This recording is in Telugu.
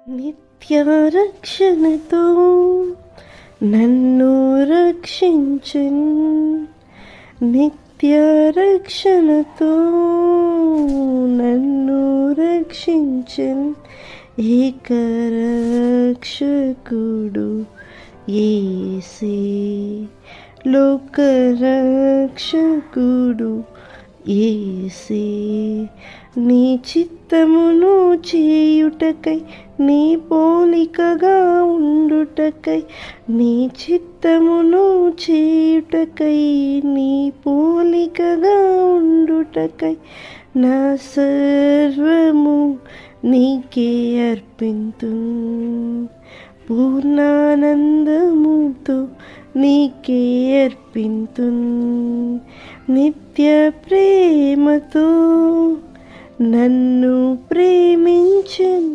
నిత్యరక్షణతో నన్ను రక్షించున్, నిత్యరక్షణతో నన్ను రక్షించున్ ఏకరక్షకుడు యేసే, లోకరక్షకుడు యేసే. నీ చిత్తమును చేయుటకై, నీ పోలికగా ఉండుటకై, నీ చిత్తమును చేయుటకై, నీ పోలికగా ఉండుటకై నా సర్వము నీకే అర్పింతున్, పూర్ణానందముతో నీకే అర్పింతున్. నిత్య ప్రేమతో నన్ను ప్రేమించున్.